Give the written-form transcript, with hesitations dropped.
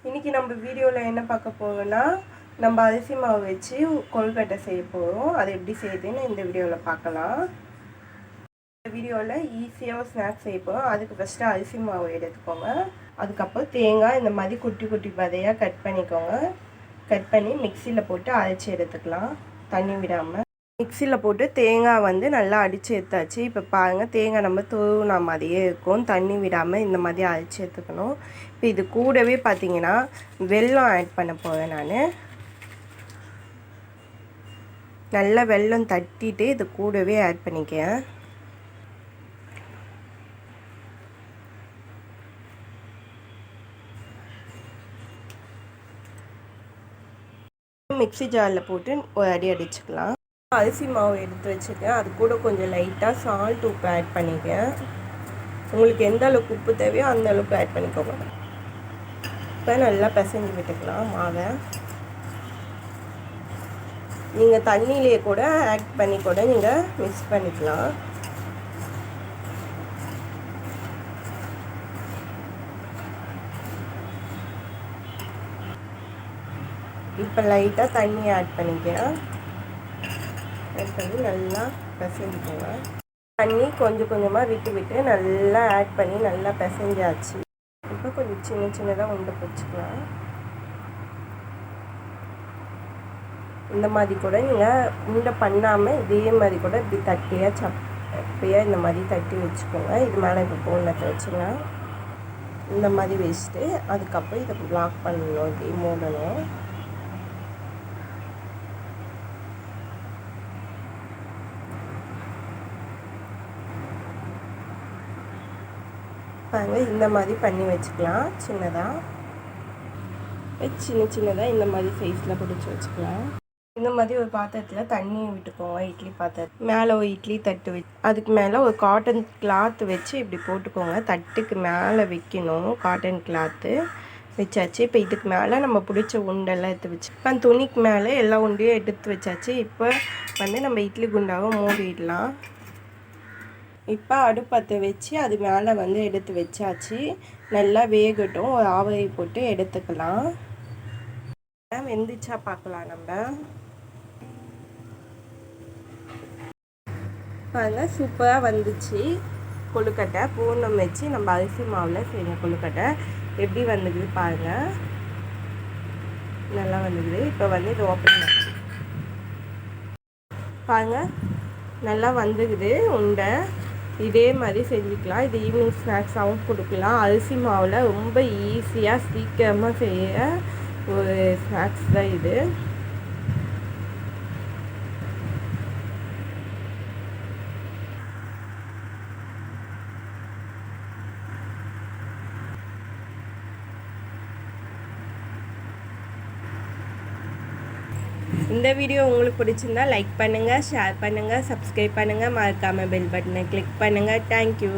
இன்றைக்கி நம்ம வீடியோவில் என்ன பார்க்க போகிறோன்னா, நம்ம அரிசி மாவு வச்சு கொழுக்கட்டை செய்ய போகிறோம். அது எப்படி செய்யுதுன்னு இந்த வீடியோவில் பார்க்கலாம். இந்த வீடியோவில் ஈஸியாக ஸ்நாக்ஸ் செய்ய போகிறோம். அதுக்கு ஃபஸ்ட்டு அரிசி மாவு எடுத்துக்கோங்க. அதுக்கப்புறம் தேங்காய் இந்த மாதிரி குட்டி குட்டி பதையாக கட் பண்ணிக்கோங்க. கட் பண்ணி மிக்சியில் போட்டு அரைச்சி எடுத்துக்கலாம், தண்ணி விடாமல். மிக்சியில் போட்டு தேங்காய் வந்து நல்லா அடித்து எடுத்தாச்சு. இப்போ பாருங்கள், தேங்காய் நம்ம துருவின மாதிரியே இருக்கும், தண்ணி விடாமல் இந்த மாதிரி அரைச்சி எடுத்துக்கணும். இப்போ இது கூடவே பார்த்திங்கன்னா வெல்லம் ஆட் பண்ண போகிறேன் நான். நல்லா வெல்லம் தட்டிட்டு இது கூடவே ஆட் பண்ணிக்கேன். மிக்சி ஜாரில் போட்டு ஒரு அடி அடிச்சுக்கலாம். அரிசி மாவு எடுத்து வச்சுருக்கேன். அது கூட கொஞ்சம் லைட்டாக சால்ட் உப்பு ஆட் பண்ணிக்கேன். உங்களுக்கு எந்த அளவுக்கு உப்பு தேவையோ அந்த அளவுக்கு ஆட் பண்ணிக்கோங்க. இப்போ நல்லா பிசைஞ்சு விட்டுக்கலாம் மாவை. நீங்கள் தண்ணியிலே கூட ஆட் பண்ணி கூட நீங்கள் மிக்ஸ் பண்ணிக்கலாம். இப்போ லைட்டாக தண்ணி ஆட் பண்ணிக்கிறேன். ஆட் பண்ணி நல்லா பிசைஞ்சுக்கோங்க. தண்ணி கொஞ்சம் கொஞ்சமாக விட்டு விட்டு நல்லா ஆட் பண்ணி நல்லா பிசைஞ்சாச்சு. இப்போ கொஞ்சம் சின்ன சின்னதாக உண்டை பிடிச்சிக்கலாம். இந்த மாதிரி கூட நீங்கள் உண்டை பண்ணாமல் இதே மாதிரி கூட இப்படி தட்டியாக சப்பையாக இந்த மாதிரி தட்டி வச்சுக்கோங்க. இது மேலே இப்போ போனத்தை வச்சுங்க. இந்த மாதிரி வச்சுட்டு அதுக்கப்புறம் இதை லாக் பண்ணணும், இப்படி மூடணும். பாருங்கள், இந்த மாதிரி பண்ணி வச்சுக்கலாம். சின்னதாக இந்த மாதிரி சைஸில் பிடிச்சி வச்சுக்கலாம். இந்த மாதிரி ஒரு பாத்திரத்தில் தண்ணி விட்டுக்கோங்க. இட்லி பாத்திரம் மேலே ஒரு இட்லி தட்டு வச்சு அதுக்கு மேலே ஒரு காட்டன் கிளாத்து வச்சு இப்படி போட்டுக்கோங்க. தட்டுக்கு மேலே வைக்கணும் காட்டன் கிளாத்து வச்சாச்சு. இப்போ இதுக்கு மேலே நம்ம பிடிச்ச உண்டெல்லாம் எடுத்து வச்சு இப்போ துணிக்கு மேலே எல்லா உண்டையும் எடுத்து வச்சாச்சு. இப்போ வந்து நம்ம இட்லி குண்டாவை மூடிடலாம். இப்போ அடுப்பத்தை வச்சு அது மேலே வந்து எடுத்து வச்சாச்சு. நல்லா வேகட்டும். ஒரு ஆவரை போட்டு எடுத்துக்கலாம். வெந்துச்சா பார்க்கலாம் நம்ம. பாருங்க, சூப்பராக வந்துச்சு கொழுக்கட்டை. பூர்ணம் வச்சு நம்ம அரிசி மாவில் செய்யணும் கொழுக்கட்டை. எப்படி வந்துக்குது பாருங்கள், நல்லா வந்துக்குது. இப்போ வந்து இது ஓப்பன் பண்ணி பாருங்கள், நல்லா வந்துக்குது உண்டை. இதே மாதிரி செஞ்சுக்கலாம். இது ஈவினிங் ஸ்நாக்ஸாகவும் கொடுக்கலாம். அரிசி மாவில் ரொம்ப ஈஸியாக சீக்கிரமாக செய்ய ஒரு ஸ்நாக்ஸ் தான் இது. இந்த வீடியோ உங்களுக்கு பிடிச்சிருந்தா லைக் பண்ணுங்கள், ஷேர் பண்ணுங்கள், சப்ஸ்கிரைப் பண்ணுங்கள், மறக்காமல் பெல் பட்டனை கிளிக் பண்ணுங்கள். தேங்க்யூ.